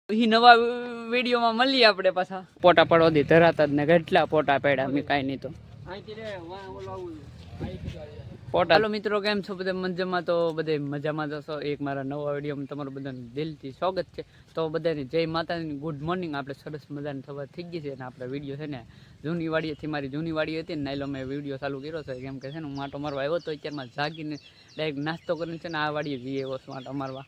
નવા વિડીયોમાં મળીએ આપણે પાછા. પોટા પડવા દી ધરાતા જ ને કેટલા પોટા પડ્યા મેં કાંઈ નહીં તો પોટા. હાલો મિત્રો, કેમ છો બધા? મજામાં? તો બધે મજામાં જશો. એક મારા નવા વિડીયોમાં તમારું બધાને દિલથી સ્વાગત છે. તો બધાને જય માતાની, ગુડ મોર્નિંગ. આપણે સરસ મજાની સવાર થઈ ગઈ છે અને આપણે વિડીયો છે ને જૂની વાડીએથી, મારી જૂની વાડી હતી ને નાઈલો મેં વિડીયો ચાલુ કર્યો છે. કેમ કે છે ને હું આંટો મારવા આવ્યો તો અત્યારમાં જાગીને ડાયરેક્ટ નાસ્તો કરીને છે ને આ વાડીએ જઈએ આવ્યો છું આંટો મારવા.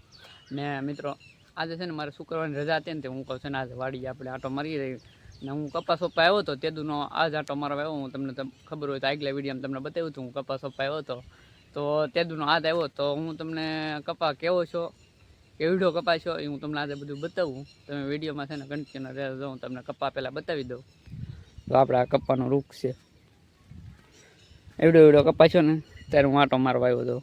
ને મિત્રો આજે છે ને મારે શુક્રવારની રજા હતી ને તે હું કહું છે ને આજે વાડીએ આપણે આંટો મારી રહી ને હું કપાસ સોપા આવ્યો હતો તેદુનો આજ આંટો મારવા આવ્યો. હું તમને ખબર હોય તો આગલા વિડીયોમાં તમને બતાવ્યું હતું હું કપાસ સોપા આવ્યો હતો તો તેદુનો આજ આવ્યો તો હું તમને કપા કેવો છો, કેવડો કપા છો એ હું તમને આજે બધું બતાવું. તમે વિડીયોમાં છે ને કન્ટિન્યુ રહેજો. હું તમને કપા પહેલાં બતાવી દઉં. તો આપણે આ કપાનો વૃક્ષ છે, એવડો કપા છો ને ત્યારે હું આંટો મારવા આવ્યો હતો.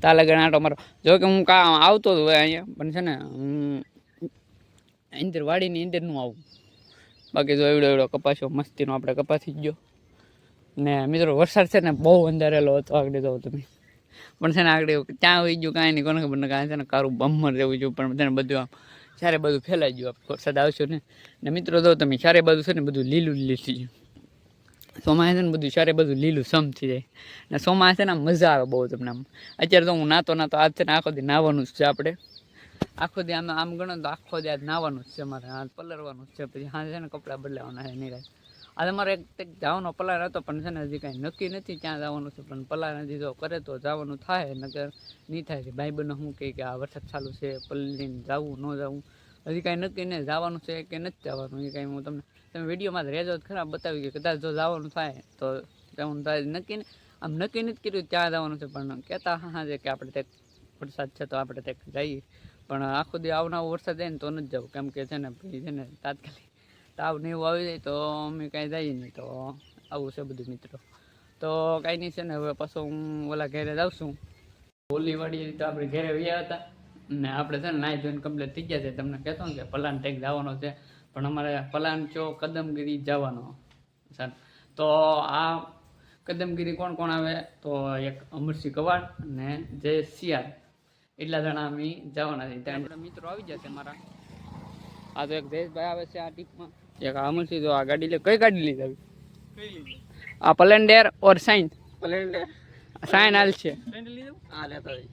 તા લગન આંટો મારો જો કે હું આવતો હતો અહીંયા, પણ છે ને હું અંદર વાડીની અંદર નું આવું. બાકી જો એવડો કપાસ્યો મસ્તીનો આપણે કપાસી ગયો. ને મિત્રો વરસાદ છે ને બહુ અંધારેલો હતો આગળ જાઓ તમે, પણ છે ને આગળ ત્યાં હોઈ ગયું કાંઈ નહીં, કોને ખબર ને કાંઈ છે ને કારું બમ્મર રહેવું જોઈએ. પણ છે ને બધું આમ ચારે બધું ફેલાઈ ગયું. વરસાદ આવશે ને મિત્રો જો તમે ચારે બાજુ છે ને બધું લીલું લીલું ગયું. સોમાં છે ને બધું ચારે બધું લીલું સમ થઈ જાય ને સોમાં છે ને મજા આવે બહુ તમને. આમ અત્યારે તો હું નાતો આજ છે ને આખો દી નાવાનું જ છે આપણે. આખો દી આમ ગણો તો આખો દી આજ નાવાનું જ છે મારે, હાથ પલરવાનું જ છે. પછી હા છે ને કપડાં બદલાવાના છે નિરાશ. આજે મારે એક જવાનો પલાર હતો પણ છે ને હજી કાંઈ નક્કી નથી ક્યાં જવાનું છે. પણ પલાર હજી જો કરે તો જવાનું થાય, નકર નહીં થાય. ભાઈ બહેનો શું કહે કે આ વરસાદ ચાલુ છે પલળીને જવું ન જવું હજી કાંઈ નક્કી નહીં. જવાનું છે કે નથી જવાનું એ કાંઈ હું તમે વિડીયોમાં રહેજો ખરાબ બતાવી કે કદાચ જો જવાનું થાય તો જવાનું થાય. નક્કી આમ નક્કી નથી કર્યું ત્યાં જવાનું છે, પણ કહેતા હા છે કે આપણે ત્યાં વરસાદ છે તો આપણે ત્યાં જઈએ. પણ આખો દી આવનાવો વરસાદ જાય ને તો નથી જવું. કેમ કે છે ને પછી છે ને તાત્કાલિક તાવ ને એવું આવી જાય તો અમે કાંઈ જઈએ નહીં. તો આવું છે બધું મિત્રો. તો કાંઈ નહીં છે ને હવે પાછો હું ઓલા ઘરે જાઉં છું. હોલી વાળી તો આપણે ઘરે વ્યા હતા ને આપણે છે ને નાઈ ધોઈને કમ્પ્લીટ થઈ ગયા છે. તમને કહેતો ને કે પલાન ટેક જવાનો છે, પણ અમારે પલાન ચો કદમગીરી જવાનો સર. તો આ કદમગીરી કોણ કોણ આવે તો એક અમરસિંહ કવાડ ને જય શિયાળ એટલા જણા અમે જવાના છે. ત્યાં આપણા મિત્રો આવી જશે મારા. આ તો એક જયેશભાઈ આવે છે આ ટીપમાં, એક અમરસિંહ. તો આ ગાડી લે કઈ ગાડી લીધી આવી? આ પ્લેન્ડર ઓર સાઇન? પ્લેન્ડર સાઇન હાલ છે. હા લેતા જઈ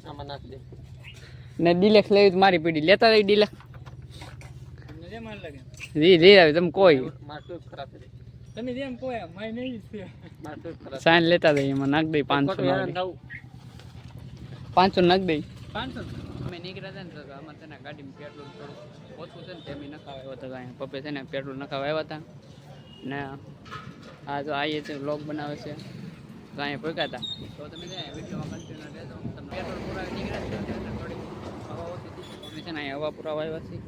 આમાં નાખ દે ને ડિલેક્સ લેવી મારી પીડી લેતા જઈ. ડિલેક્સ જી જી આવી તમે કોઈ તમે જેમ કોઈ માય નહીં છે સાઈન લેતા દઈ એમાં નાખ દઈ 500 500 નાખ દઈ 500. અમે નીકળ્યા હતા ને તો અમારે છે ને ગાડીમાં પેટ્રોલ થોડું ઓછું છે ને તે અમે નખાવા આવ્યા હતા. અહીંયા પપ્પે છે ને પેટ્રોલ નખાવા આવ્યા હતા ને આ તો આવીએ છે વ્લોગ બનાવે છે તો અહીંયા ભેગા હતા. તો તમે વિડીયોમાં કન્ટિન્યુ રહેજો. તમે પેટ્રોલ પુરાવી નીકળ્યા છે થોડી હવા ઓછી અમે છે ને અહીંયા હવા પુરાવા આવ્યા છીએ.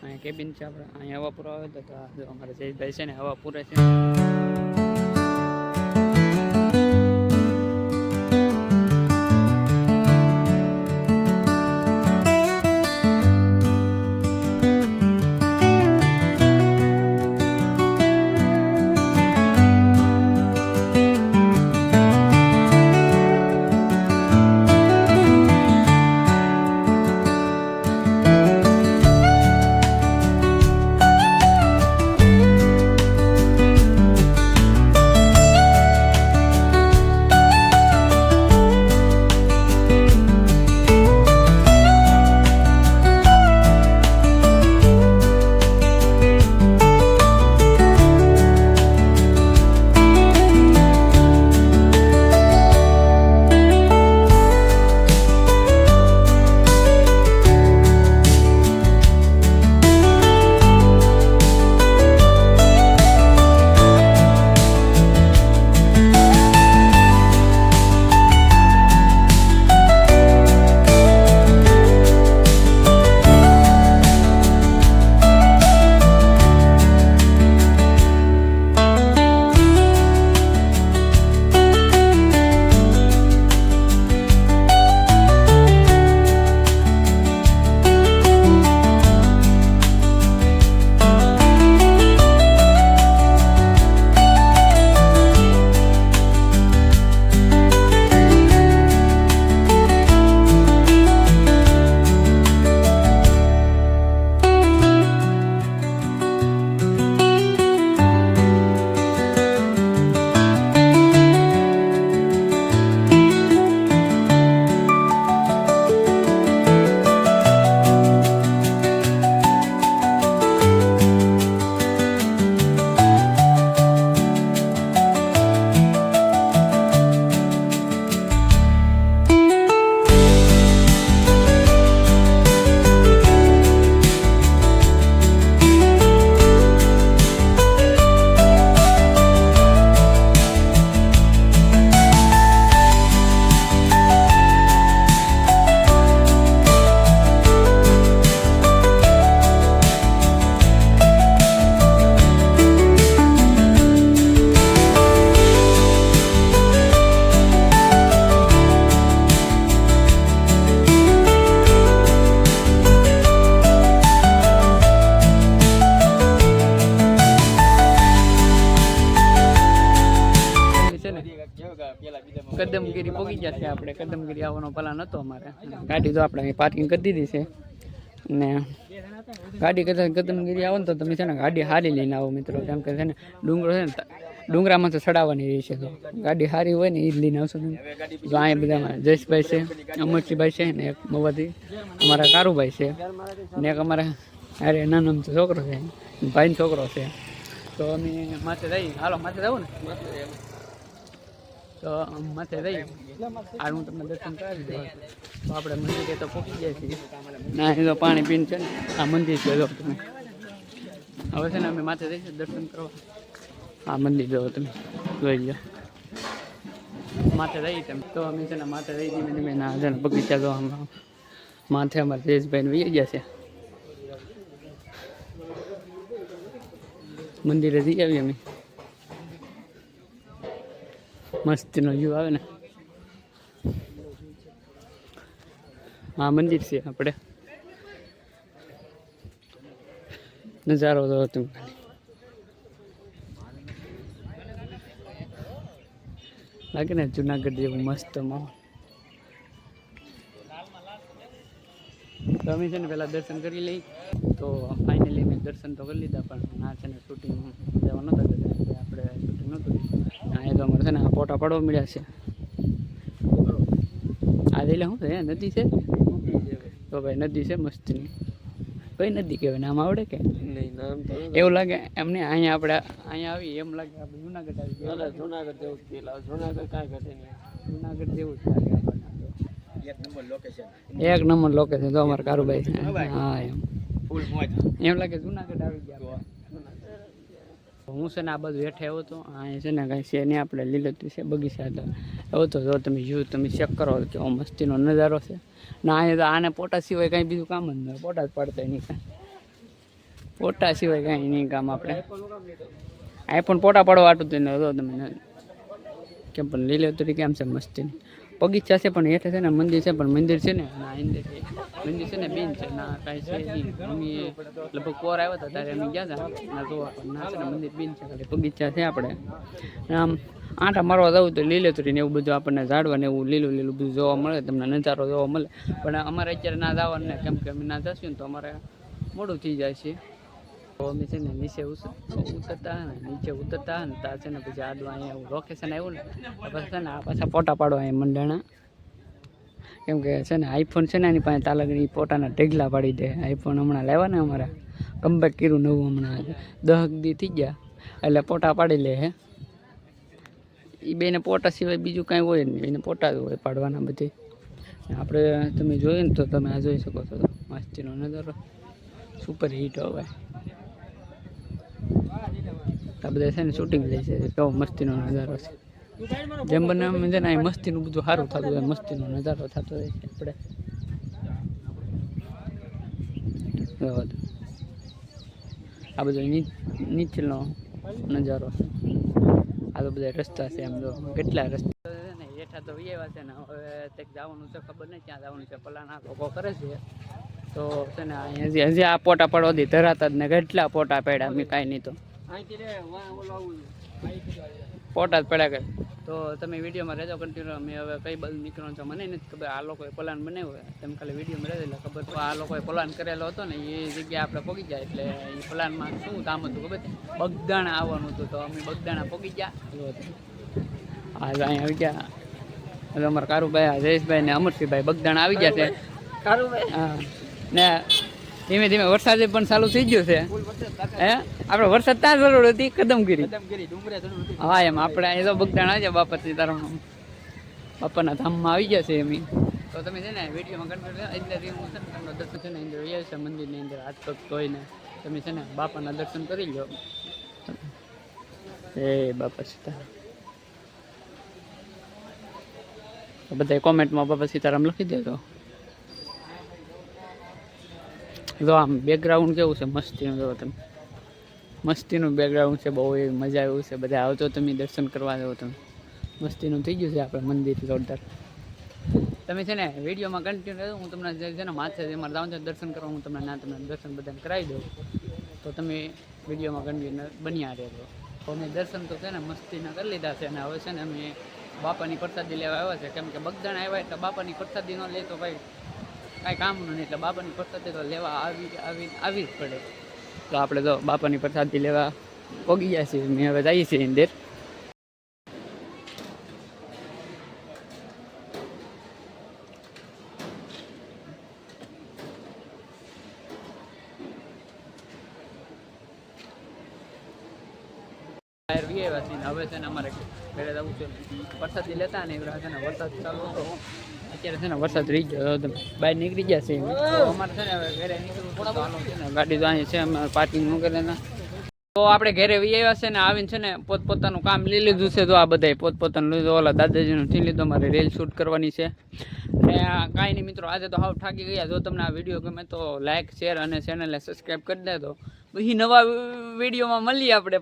અહીંયા કેબિન છે આપણે, અહીંયા હવા પૂરા આવે તો અમારે જયેશભાઈ છે ને હવા પૂરે છે. પહોંચી ગયા છે આપણે. કદમગીરી આવવાનો પ્લાન હતો અમારે. ગાડી તો આપણે અહીં પાર્કિંગ કરી દીધી છે. ને ગાડી કદમગીરી આવો ને તો તમે છે ને ગાડી હારી લઈને આવો મિત્રો. કેમ કે છે ને ડુંગરો છે ને ડુંગરામાં તો ચડાવવાની રહી છે. તો ગાડી સારી હોય ને એ જ લઈને આવશો તમે. જો અહીંયા બધા જયેશભાઈ છે, અમરજીભાઈ છે ને એક મવાથી અમારા કારુભાઈ છે ને એક અમારા અરે નાનો છોકરો છે, ભાઈનો છોકરો છે. તો અમે માથે જઈએ. હાલો માથે જવું ને તો માથે જઈએ. આ હું તમને દર્શન કરાવી દઉં. તો આપણે મંદિરે તો પહોંચી જાય છીએ. ના એ તો પાણી પીને છે ને આ મંદિર છે. જો તમે હવે છે ને અમે માથે જઈશું દર્શન કરવા. આ મંદિર જો તમે જોઈ લો. માથે જઈએ તમે તો અમે છે ને માથે જઈ ધીમે ધીમે ના છે ને બગીચા જો હમણાં માથે અમારે જયેશભાઈને વહી ગયા છે. મંદિરે જઈ આવીએ અમે. મસ્તીનો વ્યૂ આવે ને. આ મંદિર છે આપણે. નજારો તો તમે લાગે ને જુનાગઢ જેવું મસ્ત માહોલ. તો અમે છે ને પહેલાં દર્શન કરી લઈ. તો ફાઇનલી મેં દર્શન તો કરી લીધા પણ ના છે ને શૂટિંગ જવા નહોતા કરતા. આપણે શૂટિંગ નહોતું. અહીંયા તો અમારે છે ને આ ફોટા પડવા મળ્યા છે. આ એટલે શું છે નદી છે. તો ભાઈ નદી છે મસ્તની. કઈ નદી કહેવાય નામ આવડે કે એવું લાગે એમને. અહીંયા આપણે અહીંયા આવી એમ લાગે આપણે જુનાગઢ આવી ગયા. જુનાગઢ જેવું જ ફીલ આવે. જુનાગઢ કાંઈ ઘટે નહીં. જુનાગઢ જેવું જ લાગે આપણને. એક નંબર લોકેશન તો અમારા કારુભાઈ. હા એમ લાગે જુનાગઢ આવી ગયા. હું છે ને આ બધું હેઠે આવ્યો હતો. અહીંયા છે ને કાંઈ છે નહીં આપણે લીલોતરી છે બગીચા તો આવ્યો તો. જો તમે વ્યૂ તમે ચેક કરો કે મસ્તીનો નજારો છે. ના અહીંયા તો આને પોટા સિવાય કાંઈ બીજું કામ જ નહીં. પોટા જ પાડતા નહીં કાંઈ. પોટા સિવાય કાંઈ નહીં કામ આપણે. આ પણ પોટા પાડવા વાટું તો જો તમે કેમ પણ લીલોતરી કેમ છે મસ્તીની. બગીચા છે પણ હેઠે છે ને મંદિર છે પણ મંદિર છે ને ના મંદિર છે ને બેન છે ના કાંઈ છે નહીં. અમે લગભગ પોર આવ્યો હતો ત્યારે અમે ગયા હતા ના જોવા. ના છે ને મંદિર બેન છે ખાલી બગીચા છે આપણે. આમ આંટા મારવા જવું તો લીલોતરી ને એવું બધું આપણને ઝાડવા ને એવું લીલું લીલું બધું જોવા મળે. તમને નજારો જોવા મળે. પણ અમારે અત્યારે ના જવાનું ને કેમ કે અમે ના જશું ને તો અમારે મોડું થઈ જાય છે. તો અમે છે ને નીચે ઉતરતા ને નીચે ઉતરતા ને ત્યાં છે ને પછી આડું અહીંયા એવું લોકેશન આવ્યું ને પછી છે ને આ પાછા ફોટા પાડવા અહીંયા મંડાણા. કેમ કે છે ને આઈફોન છે ને એની પાસે તાલગડી પોતાના ઢેગલા પાડી દે. આઈફોન હમણાં લાવ્યા ને અમારા કમબેક કર્યું નવું હમણાં 10 દી થઈ ગયા એટલે પોટા પાડી લે હે. એ બેને પોટા સિવાય બીજું કાંઈ હોય નહીં. એને પોટા જ હોય પાડવાના બધી. આપણે તમે જોયું ને તો તમે આ જોઈ શકો છો. મસ્તીનો નજારો સુપર હિટ હવે. આ બધા છે ને શૂટિંગ લે છે. કેવો મસ્તીનો નજારો છે. જેમ બને એમ છે ને અહીં મસ્તીનું બધું સારું થતું હોય. મસ્તીનો નજારો થતો હોય છે આપણે. આ બધો નીચેનો નજારો છે. આ તો બધા રસ્તા છે. એમ જો કેટલા રસ્તા છે ને હેઠા તો એવા છે ને. હવે કંઈક જવાનું છે ખબર નહીં ક્યાં જવાનું છે. પલાના લોકો કરે છે તો છે ને અહીંયા હજી આ પોટા પડવા દી ધરાતા જ ને કેટલા પોટા પડ્યા. અમે કાંઈ નહીં તો પોટા જ પડ્યા કરે. તો તમે વિડીયોમાં રહેજો કન્ટિન્યુ. અમે હવે કઈ બાજુ નીકળવાનું છે મને નથી ખબર. આ લોકોએ પ્લાન બનાવ્યો તમે ખાલી વિડીયોમાં રહેજો એટલે ખબર. તો આ લોકોએ પ્લાન કરેલો હતો ને એ જગ્યાએ આપણે પહોંચી જાય. એટલે એ પ્લાનમાં શું કામ હતું ખબર બગદાણા આવવાનું હતું. તો અમે બગદાણા પહોંચી ગયા. હા અહીંયા આવી ગયા. એટલે અમારા કારુભાઈ જયેશભાઈ ને અમરસિંહભાઈ બગદાણા આવી ગયા છે. કારુભાઈ હા ને ધીમે ધીમે વરસાદ પણ ચાલુ થઈ ગયો છે. હે આપણે વરસાદ ત્યાં જરૂર હતી કદમગીરી. હા એમ આપણે અહીં તો બગદાણા આવી જાય બાપા સીતારામ બાપાના ધામમાં આવી ગયા છે એમ. તો તમે છે ને વિડીયોમાં કન્ટિન્યુ એટલે હું છે ને તમને દર્શન છે ને અંદર આવ્યા છે મંદિરની અંદર હાથ પગ ધોઈને તમે છે ને બાપાના દર્શન કરી લો. એ બાપા સીતારામ બધા કોમેન્ટમાં બાપા સીતારામ લખી દેજો. જો આમ બેકગ્રાઉન્ડ કેવું છે મસ્તીનું. જો તમે મસ્તીનું બેકગ્રાઉન્ડ છે. બહુ એવી મજા એવું છે. બધા આવતો તમે દર્શન કરવા જાઓ. તમે મસ્તીનું થઈ ગયું છે આપણે મંદિર જોરદાર. તમે છે ને વિડીયોમાં કન્ટિન્યુ હું તમને જે છે ને માથે મારે જવાનું છે દર્શન કરવા. હું તમને દર્શન બધાને કરાવી દઉં. તો તમે વિડીયોમાં કન્ટિન્યુ બન્યા રહેજો. તો અમે દર્શન તો છે ને મસ્તીના કરી લીધા છે. અને હવે છે ને અમે બાપાની પ્રસાદી લેવા આવ્યા છે. કેમ કે બગદાણ આવ્યા એટલે બાપાની પ્રસાદી ન લે તો ભાઈ કાંઈ કામનું નહીં. એટલે બાપાની પ્રસાદી તો લેવા આવી જ પડે. તો આપણે તો બાપાની પ્રસાદી લેવા પોગી ગયા છીએ ને હવે જઈએ છીએ અંદર. હવે છે ને અમારે ઘરે જવું છે પ્રસાદી લેતા ને એવડા છે ને વરસાદ ચાલુ હતો. અત્યારે છે ને વરસાદ રહી ગયો તો બહાર નીકળી ગયા છે. અમારે છે ને હવે ઘરે નીકળવું પડે. હાલો છે ને ગાડી તો અહીં છે અમે પાર્કિંગ ન કરે. તો આપણે ઘરે વી આવ્યા છે ને આવીને છે ને પોતપોતાનું કામ લઈ લીધું છે. તો આ બધાય પોતપોતાનું લીધું. ઓલા દાદાજીનું થી લીધું. અમારે રીલ શૂટ કરવાની છે. અને કાંઈ નહીં મિત્રો, આજે તો હાવ થાકી ગયા. જો તમને આ વિડીયો ગમે તો લાઇક શેર અને ચેનલને સબસ્ક્રાઈબ કરી દેજો. પછી નવા વિડીયોમાં મળીએ આપણે.